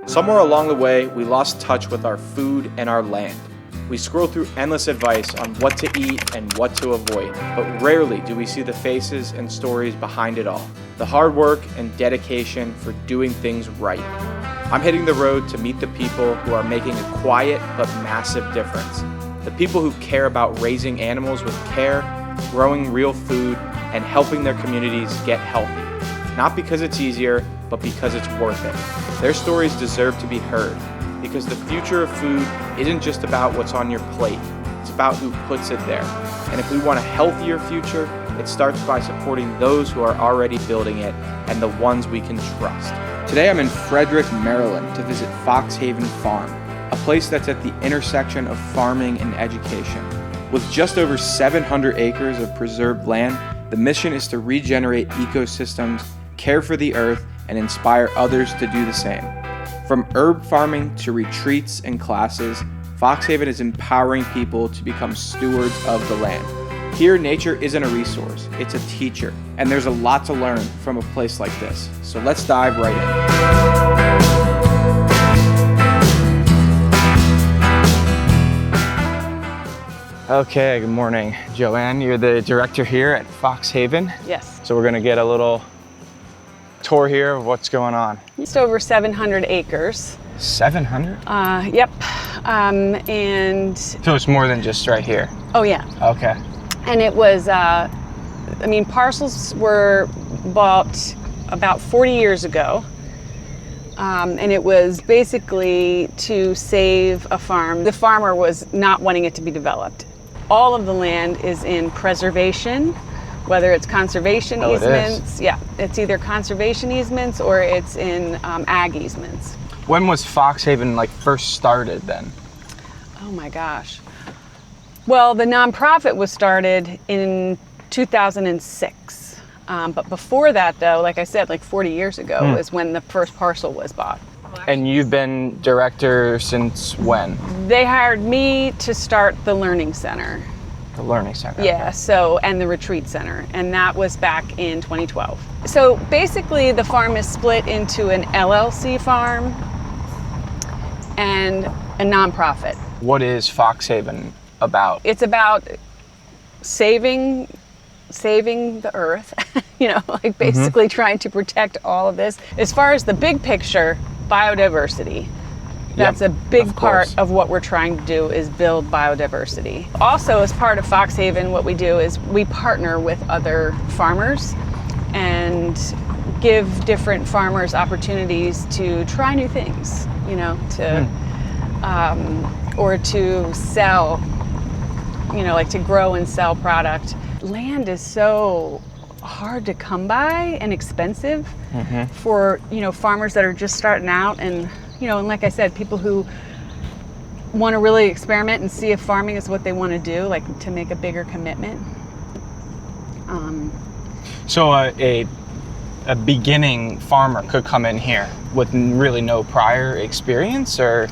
Somewhere along the way, we lost touch with our food and our land. We scroll through endless advice on what to eat and what to avoid, but rarely do we see the faces and stories behind it all. The hard work and dedication for doing things right. I'm hitting the road to meet the people who are making a quiet but massive difference. The people who care about raising animals with care, growing real food, and helping their communities get healthy. Not because it's easier, but because it's worth it. Their stories deserve to be heard, because the future of food isn't just about what's on your plate, it's about who puts it there. And if we want a healthier future, it starts by supporting those who are already building it and the ones we can trust. Today I'm in Frederick, Maryland to visit Fox Haven Farm, a place that's at the intersection of farming and education. With just over 700 acres of preserved land, the mission is to regenerate ecosystems, care for the earth, and inspire others to do the same. From herb farming to retreats and classes, Fox Haven is empowering people to become stewards of the land. Here, nature isn't a resource, it's a teacher, and there's a lot to learn from a place like this. So let's dive right in. Okay, good morning. Joanne, you're the director here at Fox Haven. Yes. So we're gonna get a little tour here of what's going on. Just over 700 acres. 700? Yep. And So it's more than just right here. oh yeah. Okay. And it was, parcels were bought about 40 years ago. And it was basically to save a farm. The farmer was not wanting it to be developed. All of the land is in preservation, whether it's conservation easements. Yeah, it's either conservation easements or it's in ag easements. When was Fox Haven first started then? Oh my gosh. Well, the nonprofit was started in 2006. But before that though, like I said, 40 years ago is when the first parcel was bought. And you've been director since when? They hired me to start the Learning Center. The Learning Center. Yeah, and the Retreat Center, and that was back in 2012. So basically the farm is split into an LLC farm and a nonprofit. What is Fox Haven about? It's about saving the earth, basically trying to protect all of this. As far as the big picture, biodiversity. That's a big part of what we're trying to do is build biodiversity. Also, as part of Fox Haven, what we do is we partner with other farmers and give different farmers opportunities to try new things, or to sell, to grow and sell product. Land is so hard to come by and expensive for, farmers that are just starting out and and like I said, people who want to really experiment and see if farming is what they want to do, to make a bigger commitment. So a beginning farmer could come in here with really no prior experience, or?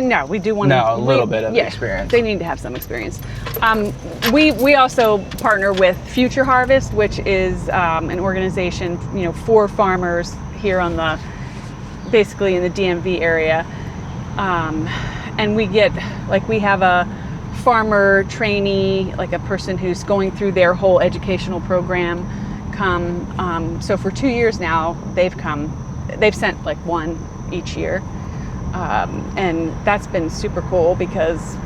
No, we do want to. No, a little bit of experience. They need to have some experience. We also partner with Future Harvest, which is an organization, for farmers here on basically in the DMV area. And we get, we have a farmer trainee, a person who's going through their whole educational program come. So for 2 years now, they've sent one each year. And that's been super cool because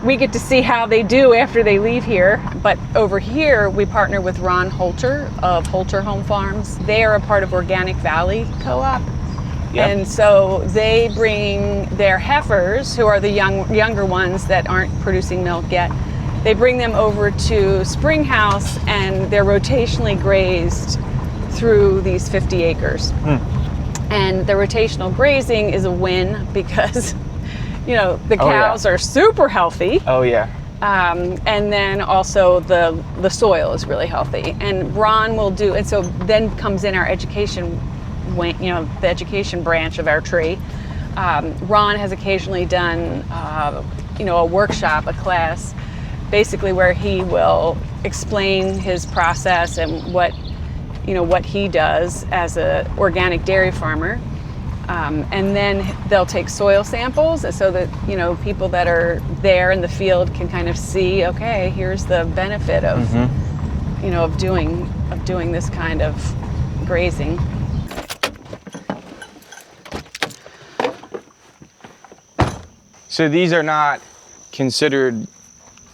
we get to see how they do after they leave here. But over here, we partner with Ron Holter of Holter Home Farms. They are a part of Organic Valley Co-op. Yep. And so they bring their heifers, who are the younger ones that aren't producing milk yet, they bring them over to Spring House and they're rotationally grazed through these 50 acres. And the rotational grazing is a win because, the cows are super healthy. Oh yeah. And then also the soil is really healthy. And Ron will do, and so then comes in our education, the education branch of our tree. Ron has occasionally done, a workshop, a class, basically where he will explain his process and what he does as a organic dairy farmer. And then they'll take soil samples so that, you know, people that are there in the field can kind of see, okay, here's the benefit of, you know, of doing this kind of grazing. So these are not considered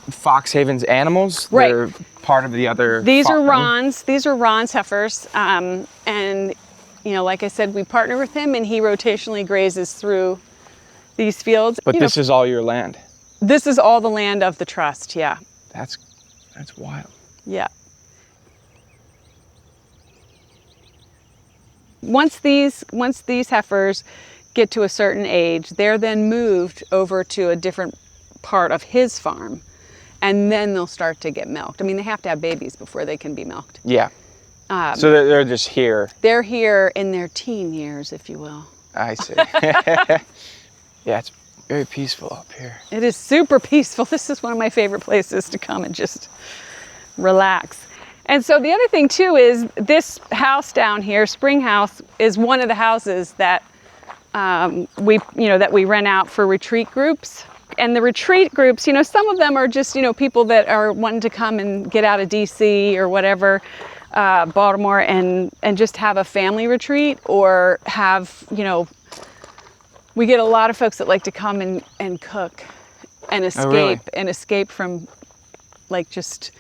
Fox Haven's animals? Right. They're part of the other... These are Ron's. These are Ron's heifers. And, you know, like I said, we partner with him and he rotationally grazes through these fields. But you this know, is all your land? This is all the land of the trust, yeah. That's wild. Yeah. Once these heifers get to a certain age, they're then moved over to a different part of his farm, and then they'll start to get milked. I mean, they have to have babies before they can be milked. Yeah. So they're just here. They're here in their teen years, if you will. I see. Yeah, it's very peaceful up here. It is super peaceful. This is one of my favorite places to come and just relax. And so the other thing too is this house down here, Spring House, is one of the houses that we rent out for retreat groups. And the retreat groups, you know, some of them are just, you know, people that are wanting to come and get out of DC or whatever, Baltimore, and just have a family retreat, or have, you know, we get a lot of folks that like to come and cook and escape. Oh, really? And escape from like just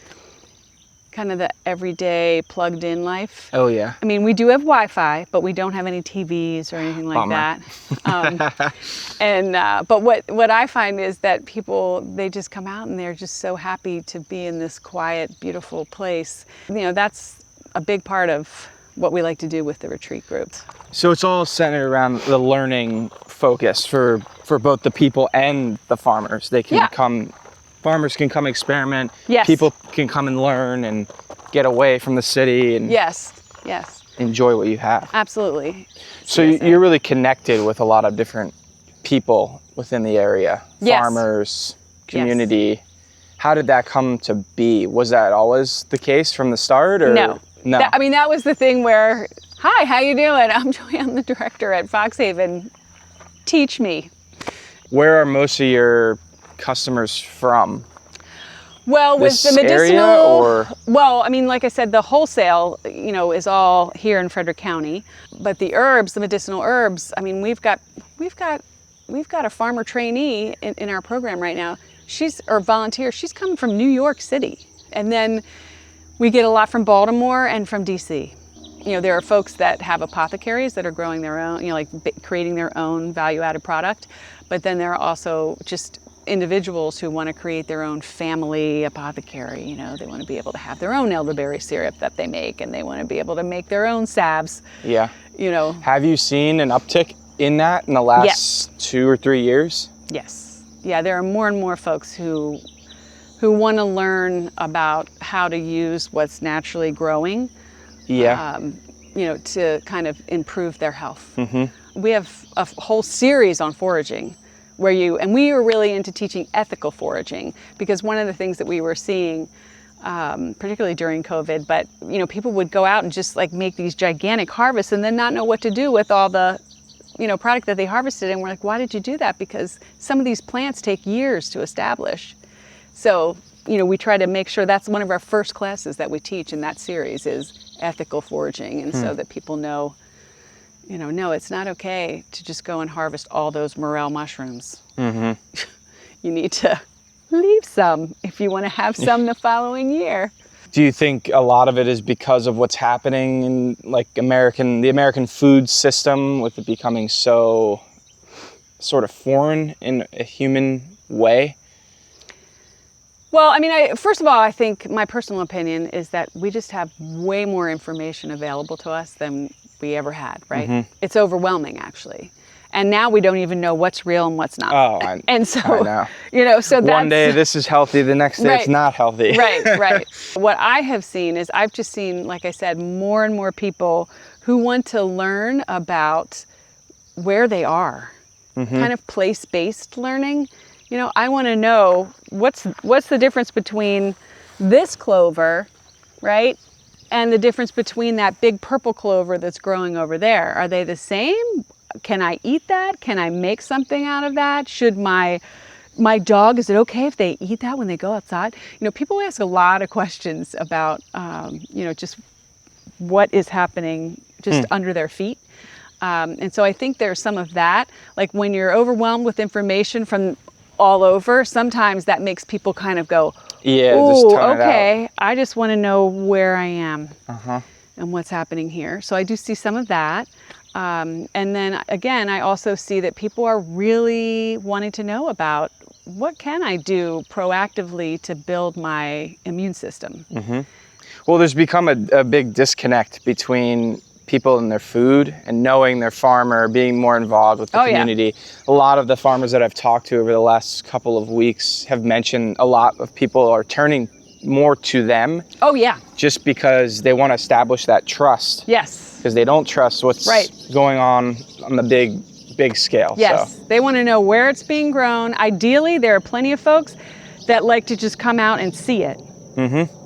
kind of the everyday plugged in life. Oh yeah. I mean, we do have Wi-Fi, but we don't have any TVs or anything like Bummer. that. But what I find is that people, they just come out and they're just so happy to be in this quiet, beautiful place. You know, that's a big part of what we like to do with the retreat groups. So it's all centered around the learning focus for both the people and the farmers. They can come, farmers can come experiment. Yes. People can come and learn and get away from the city and Yes. enjoy what you have. Absolutely. So you're really connected with a lot of different people within the area. Yes. Farmers, community. How did that come to be? Was that always the case from the start, or No. No. That was the thing where, hi, how you doing? I'm Joy, I'm the director at Fox Haven. Teach me. Where are most of your customers from? Well, with This the medicinal, area, or? Well, I mean, like I said, the wholesale, you know, is all here in Frederick County. But the herbs, the medicinal herbs, I mean, we've got a farmer trainee in our program right now. Or volunteer. She's coming from New York City, and then we get a lot from Baltimore and from DC. You know, there are folks that have apothecaries that are growing their own, you know, like creating their own value-added product. But then there are also just individuals who want to create their own family apothecary. You know, they want to be able to have their own elderberry syrup that they make, and they want to be able to make their own salves. Yeah. You know. Have you seen an uptick in that in the last 2 or 3 years? Yes. Yeah, there are more and more folks who want to learn about how to use what's naturally growing. Yeah. You know, to kind of improve their health. Mm-hmm. We have a whole series on foraging and we are really into teaching ethical foraging, because one of the things that we were seeing, particularly during COVID, but, you know, people would go out and just like make these gigantic harvests and then not know what to do with all the, you know, product that they harvested. And we're like, why did you do that? Because some of these plants take years to establish. So, you know, we try to make sure that's one of our first classes that we teach in that series is ethical foraging. And so that people know, you know, no, it's not okay to just go and harvest all those morel mushrooms. Mm-hmm. You need to leave some if you want to have some the following year. Do you think a lot of it is because of what's happening in like the American food system, with it becoming so sort of foreign in a human way? Well, I mean, first of all, I think my personal opinion is that we just have way more information available to us than we ever had, right? Mm-hmm. It's overwhelming, actually. And now we don't even know what's real and what's not. Oh, and so, I know. You know, so that's... One day this is healthy, the next day it's not healthy. Right. What I have seen is I've just seen, like I said, more and more people who want to learn about where they are, kind of place-based learning. You know, I want to know what's the difference between this clover, right, and the difference between that big purple clover that's growing over there. Are they the same? Can I eat that? Can I make something out of that? Should my dog, is it okay if they eat that when they go outside? People ask a lot of questions about, just what is happening just under their feet. And so I think there's some of that. Like when you're overwhelmed with information from all over, sometimes that makes people kind of go, just tone okay, it I just want to know where I am out. and what's happening here. So I do see some of that. And then again, I also see that people are really wanting to know about what can I do proactively to build my immune system. Well, there's become a big disconnect between people and their food and knowing their farmer, being more involved with the community. A lot of the farmers that I've talked to over the last couple of weeks have mentioned a lot of people are turning more to them. Oh, yeah. Just because they want to establish that trust. Yes. Because they don't trust what's going on the big scale. Yes. So. They want to know where it's being grown. Ideally, there are plenty of folks that like to just come out and see it.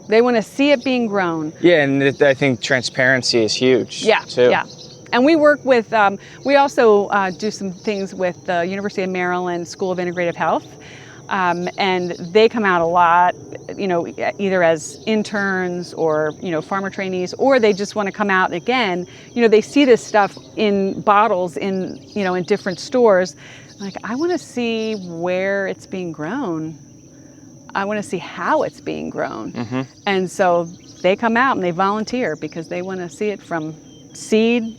They want to see it being grown. Yeah, and I think transparency is huge. Yeah, too. yeah. And we work with, we also do some things with the University of Maryland School of Integrative Health. And they come out a lot, either as interns or, farmer trainees, or they just want to come out again. They see this stuff in bottles in different stores. Like, I want to see where it's being grown. I want to see how it's being grown. And so they come out and they volunteer because they want to see it from seed,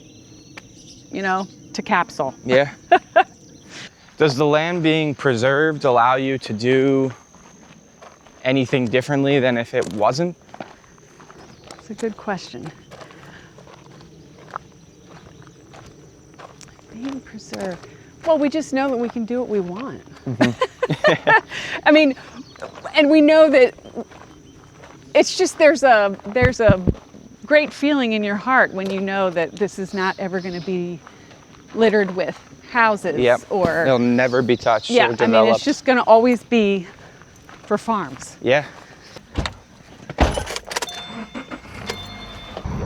to capsule. Yeah. Does the land being preserved allow you to do anything differently than if it wasn't? That's a good question. Being preserved. Well, we just know that we can do what we want. I mean, and we know that it's just there's a great feeling in your heart when you know that this is not ever going to be littered with houses or it'll never be touched or developed. I mean, it's just going to always be for farms. Yeah.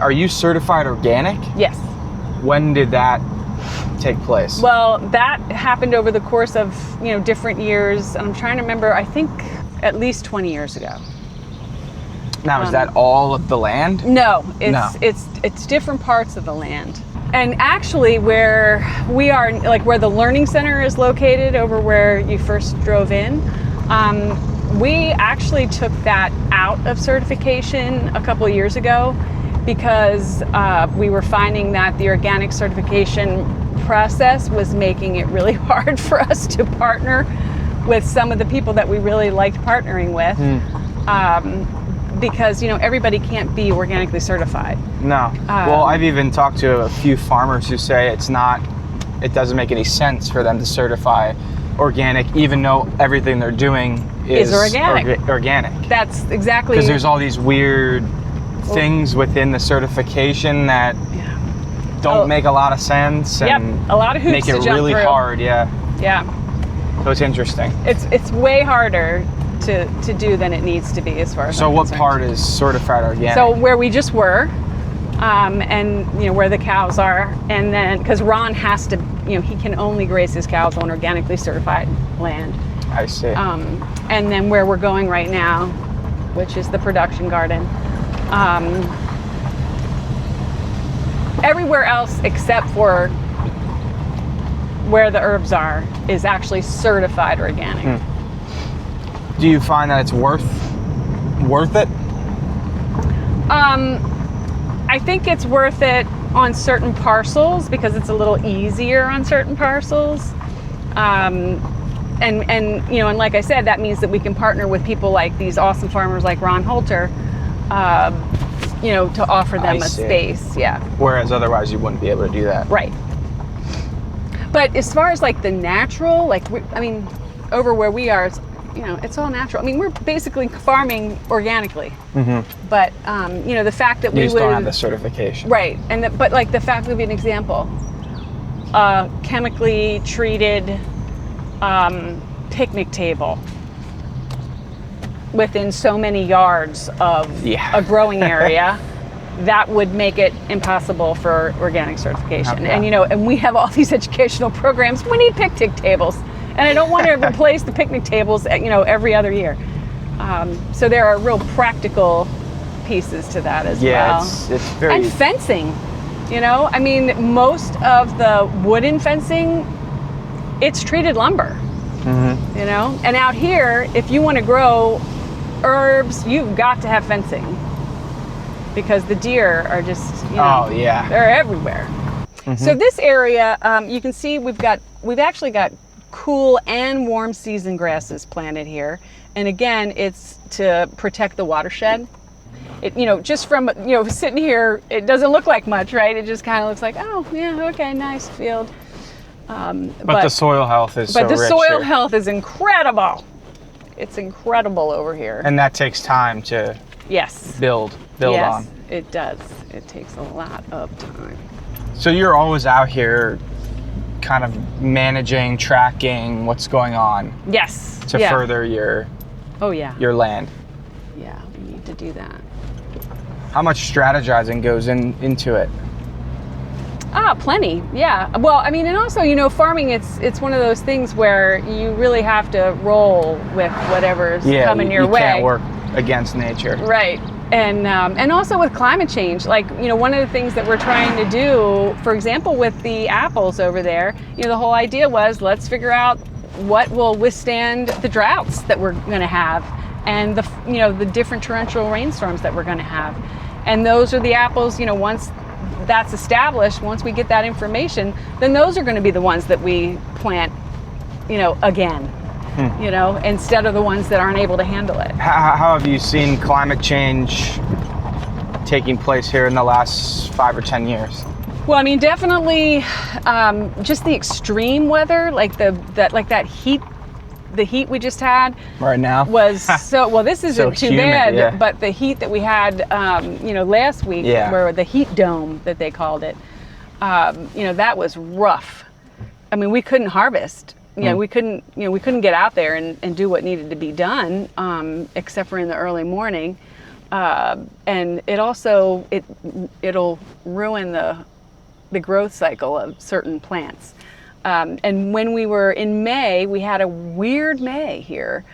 Are you certified organic? Yes. When did that take place? Well, that happened over the course of different years. I'm trying to remember. I think at least 20 years ago. Now, is that all of the land? No, it's different parts of the land. And actually, where we are, like where the learning center is located, over where you first drove in, we actually took that out of certification a couple of years ago because we were finding that the organic certification process was making it really hard for us to partner with some of the people that we really liked partnering with. Because everybody can't be organically certified. No. Well, I've even talked to a few farmers who say it doesn't make any sense for them to certify organic, even though everything they're doing is organic. That's exactly. Because there's all these weird things within the certification that don't make a lot of sense and a lot of hoops make it to jump really through. hard. Yeah. So it's interesting. It's way harder to do than it needs to be as far as So I'm what concerned. part is certified organic? So where we just were, and where the cows are, and then because Ron has to, he can only graze his cows on organically certified land. I see. And then where we're going right now, which is the production garden. Everywhere else except for where the herbs are is actually certified organic. Do you find that it's worth it? I think it's worth it on certain parcels because it's a little easier on certain parcels. And like I said, that means that we can partner with people like these awesome farmers like Ron Holter, to offer them a space. Yeah. Whereas otherwise you wouldn't be able to do that. Right. But as far as like the natural, over where we are, it's all natural. I mean, we're basically farming organically. But the fact that you just don't have the certification. Right, but the fact would be an example. Chemically treated picnic table within so many yards of a growing area. that would make it impossible for organic certification. Okay. And and we have all these educational programs. We need picnic tables, and I don't want to replace the picnic tables, every other year. So there are real practical pieces to that as well. Yeah, it's very... And fencing, I mean, most of the wooden fencing, it's treated lumber, and out here, if you want to grow herbs, you've got to have fencing because the deer are just, oh yeah, they're everywhere. So this area, you can see we've actually got cool and warm season grasses planted here. And again, it's to protect the watershed. It, just from, sitting here, it doesn't look like much, right? It just kind of looks like, oh, yeah, okay, nice field. But the soil health is so rich. But the soil here. health is incredible. It's incredible over here. And that takes time to build yes, on. It does. It takes a lot of time. So you're always out here kind of managing, tracking what's going on. Yes. To further your land. Yeah, we need to do that. How much strategizing goes into it? Plenty. Yeah. Well, I mean, and also, farming, it's one of those things where you really have to roll with whatever's coming your way. You can't work against nature. Right. And also with climate change, like, one of the things that we're trying to do, for example, with the apples over there, the whole idea was, let's figure out what will withstand the droughts that we're going to have and the different torrential rainstorms that we're going to have. And those are the apples, once that's established, once we get that information, then those are going to be the ones that we plant, again, instead of the ones that aren't able to handle it. How have you seen climate change taking place here in the last 5 or 10 years? Well, I mean, definitely just the extreme weather, like that heat. The heat we just had right now was so, well, this isn't too humid, bad, but the heat that we had, last week, where the heat dome that they called it, that was rough. I mean, we couldn't harvest. We couldn't get out there and do what needed to be done, except for in the early morning. And it also, it'll ruin the growth cycle of certain plants. And when we were in May, we had a weird May here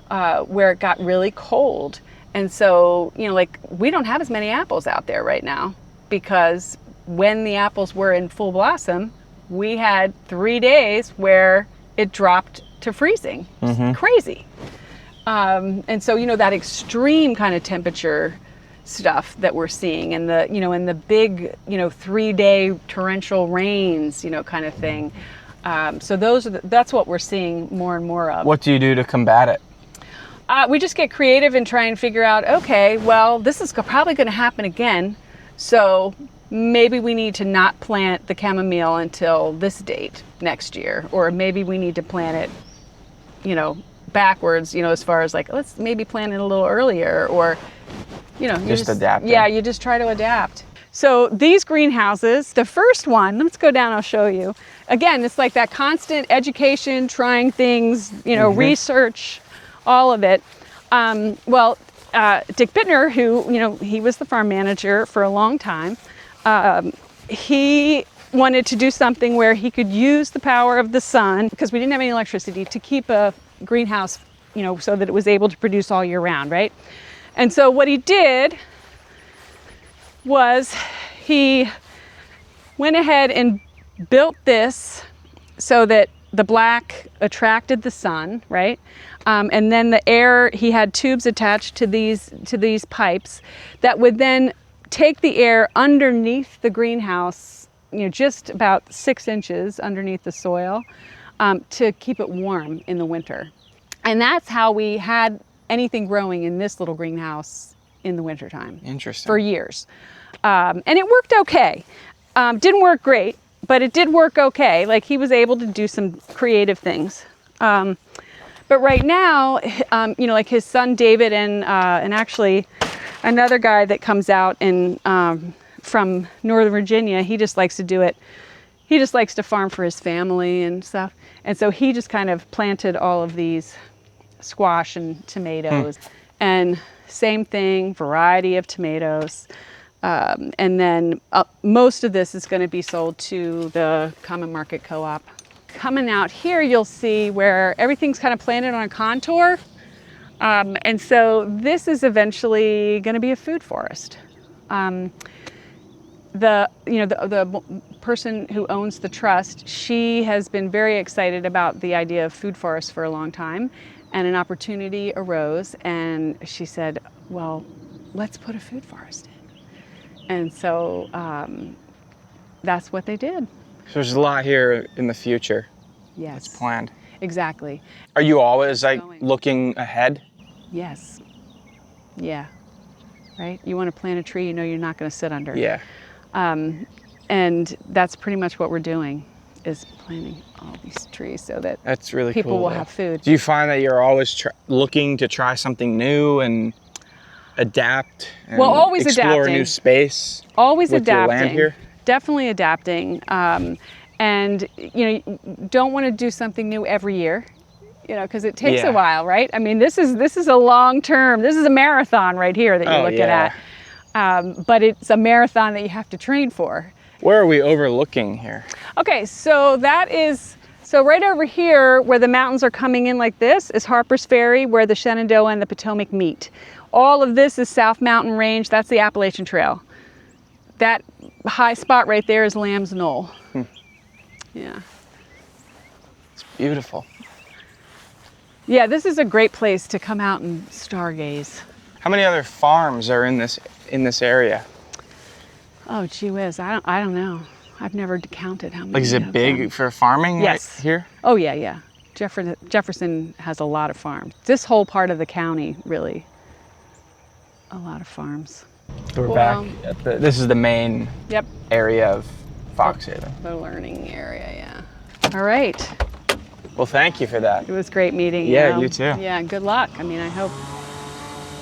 where it got really cold. And so, we don't have as many apples out there right now because when the apples were in full blossom, we had 3 days where it dropped to freezing. Crazy. And so, that extreme kind of temperature stuff that we're seeing and the big, 3-day torrential rains, kind of thing. So that's what we're seeing more and more of. What do you do to combat it? We just get creative and try and figure out, okay, well, this is probably going to happen again. So maybe we need to not plant the chamomile until this date next year, or maybe we need to plant it, backwards, as far as like, let's maybe plant it a little earlier, or, you just adapt. Yeah, you just try to adapt. So these greenhouses, the first one, let's go down, I'll show you. Again, it's like that constant education, trying things, research, all of it. Dick Bittner, who, he was the farm manager for a long time, he wanted to do something where he could use the power of the sun, because we didn't have any electricity, to keep a greenhouse, so that it was able to produce all year round, right? And so what he did was he went ahead and built this so that the black attracted the sun, right? And then the air, he had tubes attached to these pipes that would then take the air underneath the greenhouse, just about 6 inches underneath the soil, to keep it warm in the winter. And that's how we had anything growing in this little greenhouse in the wintertime. Interesting. For years. And it worked okay. Didn't work great, but it did work okay. Like, he was able to do some creative things. But right now, like his son David and actually another guy that comes out from Northern Virginia, he just likes to do it. He just likes to farm for his family and stuff. And so he just kind of planted all of these squash and tomatoes. And same thing, variety of tomatoes. And then most of this is going to be sold to the Common Market Co-op. Coming out here, you'll see where everything's kind of planted on a contour. And so this is eventually going to be a food forest. The person who owns the trust, she has been very excited about the idea of food forests for a long time, and an opportunity arose, and she said, well, let's put a food forest in. And so that's what they did. So there's a lot here in the future. Yes. It's planned. Exactly. Are you always like looking ahead? Yes. Yeah. Right? You want to plant a tree you know you're not going to sit under. Yeah. And that's pretty much what we're doing, is planting all these trees so that that's really people cool, will though. have food. Do you find that you're always looking to try something new and adapt and always explore adapting. a new space? Always with adapting. your land here? Definitely adapting. And you don't want to do something new every year, because it takes a while, right? I mean, this is a long term. This is a marathon right here that you're looking at. But it's a marathon that you have to train for. Where are we overlooking here? Okay, so right over here where the mountains are coming in like this is Harper's Ferry, where the Shenandoah and the Potomac meet. All of this is South Mountain Range. That's the Appalachian Trail. That high spot right there is Lamb's Knoll. Yeah. It's beautiful. Yeah, this is a great place to come out and stargaze. How many other farms are in this area? Oh, gee whiz, I don't know. I've never counted how many. Like, is it big for farming Yes. right here? Oh, yeah. Jefferson has a lot of farms. This whole part of the county, really, a lot of farms. So we're back at this is the main area of Fox Haven. The learning area, yeah. All right. Well, thank you for that. It was great meeting you. Yeah, you too. Yeah, good luck. I mean, I hope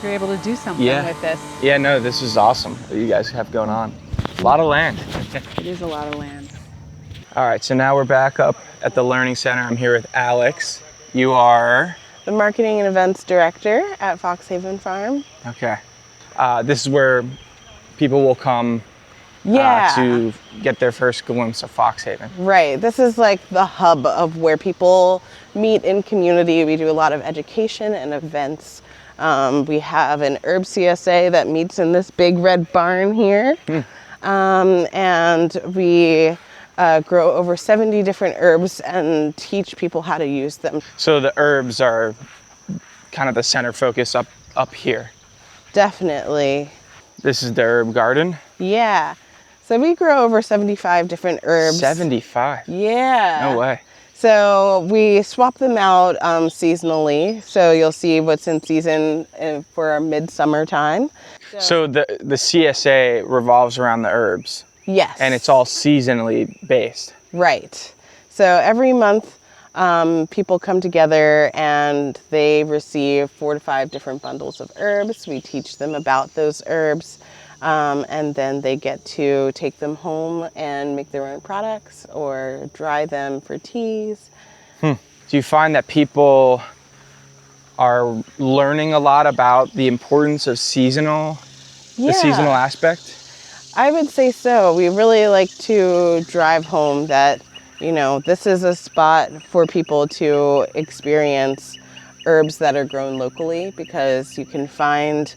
you're able to do something with this. Yeah, no, this is awesome what you guys have going on. A lot of land. It is a lot of land. All right, so now we're back up at the Learning Center. I'm here with Alex. You are? The Marketing and Events Director at Fox Haven Farm. Okay. This is where people will come to get their first glimpse of Fox Haven. Right. This is like the hub of where people meet in community. We do a lot of education and events. We have an herb CSA that meets in this big red barn here. And we grow over 70 different herbs and teach people how to use them. So the herbs are kind of the center focus up here. Definitely. This is the herb garden? Yeah. So we grow over 75 different herbs. 75? Yeah. No way. So we swap them out seasonally. So you'll see what's in season for our midsummer time. So the CSA revolves around the herbs? Yes. And it's all seasonally based? Right. So every month people come together and they receive 4 to 5 different bundles of herbs. We teach them about those herbs. And then they get to take them home and make their own products or dry them for teas. Do you find that people are learning a lot about the importance of the seasonal aspect? I would say so. We really like to drive home that, this is a spot for people to experience herbs that are grown locally, because you can find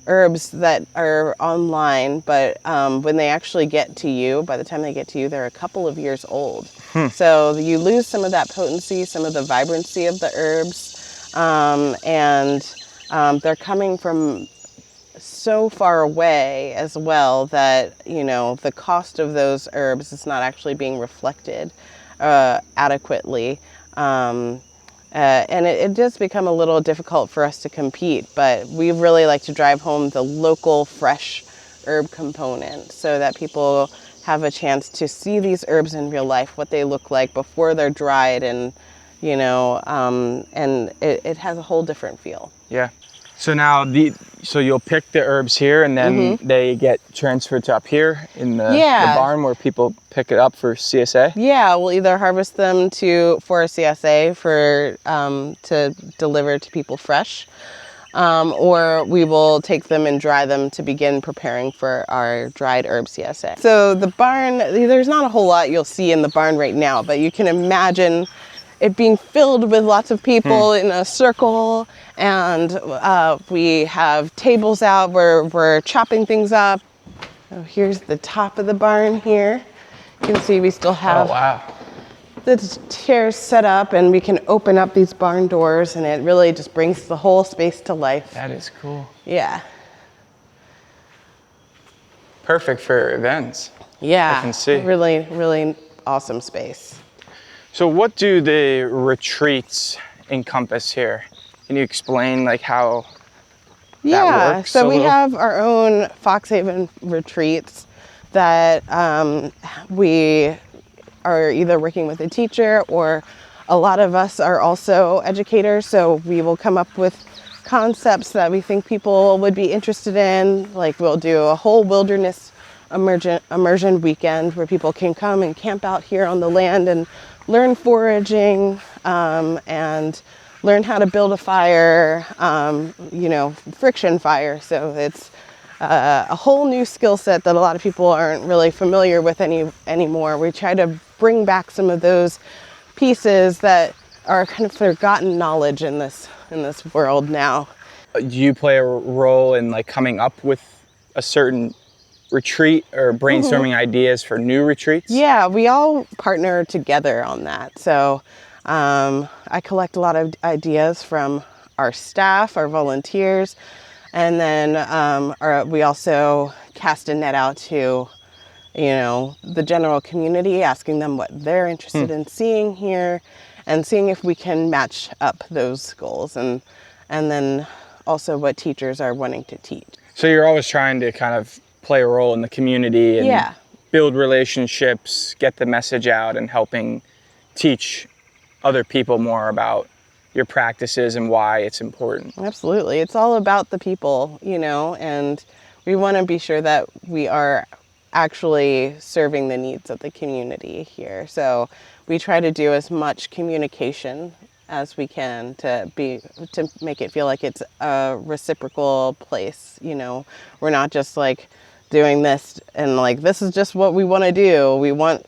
herbs that are online, but when they actually get to you, by the time they get to you, they're a couple of years old. So you lose some of that potency, some of the vibrancy of the herbs, and they're coming from so far away as well that, the cost of those herbs is not actually being reflected adequately. And it does become a little difficult for us to compete, but we really like to drive home the local fresh herb component so that people have a chance to see these herbs in real life, what they look like before they're dried, and and it has a whole different feel. Yeah. So now so you'll pick the herbs here, and then they get transferred to up here in the barn where people pick it up for CSA? Yeah, we'll either harvest them for a CSA to deliver to people fresh, or we will take them and dry them to begin preparing for our dried herb CSA. So the barn, there's not a whole lot you'll see in the barn right now, but you can imagine it being filled with lots of people in a circle, and we have tables out where we're chopping things up. Oh, here's the top of the barn here. You can see we still have the chairs set up, and we can open up these barn doors, and it really just brings the whole space to life. That is cool. Yeah. Perfect for events. Yeah. I can see. Really, really awesome space. So what do the retreats encompass here? Can you explain like how that works? So we have our own Foxhaven retreats that we are either working with a teacher, or a lot of us are also educators. So we will come up with concepts that we think people would be interested in. Like we'll do a whole wilderness immersion weekend where people can come and camp out here on the land and learn foraging, and learn how to build a fire, friction fire. So it's a whole new skill set that a lot of people aren't really familiar with anymore. We try to bring back some of those pieces that are kind of forgotten knowledge in this world now. Do you play a role in like coming up with a certain retreat or brainstorming ideas for new retreats? Yeah, we all partner together on that. So I collect a lot of ideas from our staff, our volunteers, and then we also cast a net out to the general community, asking them what they're interested in seeing here, and seeing if we can match up those goals, and then also what teachers are wanting to teach. So you're always trying to kind of play a role in the community and build relationships, get the message out, and helping teach other people more about your practices and why it's important. Absolutely. It's all about the people, and we want to be sure that we are actually serving the needs of the community here. So we try to do as much communication as we can to make it feel like it's a reciprocal place. We're not just like doing this and like this is just what we want to do. We want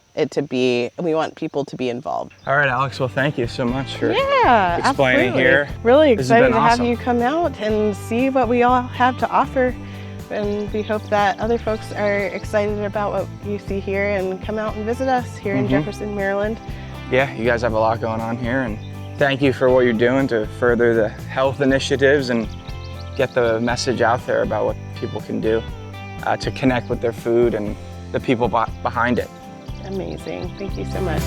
people to be involved. All right, Alex, well, thank you so much for explaining absolutely. here. Really excited to have awesome. you come out and see what we all have to offer. And we hope that other folks are excited about what you see here and come out and visit us here in Jefferson, Maryland. Yeah, you guys have a lot going on here, and thank you for what you're doing to further the health initiatives and get the message out there about what people can do to connect with their food and the people behind it. Amazing. Thank you so much.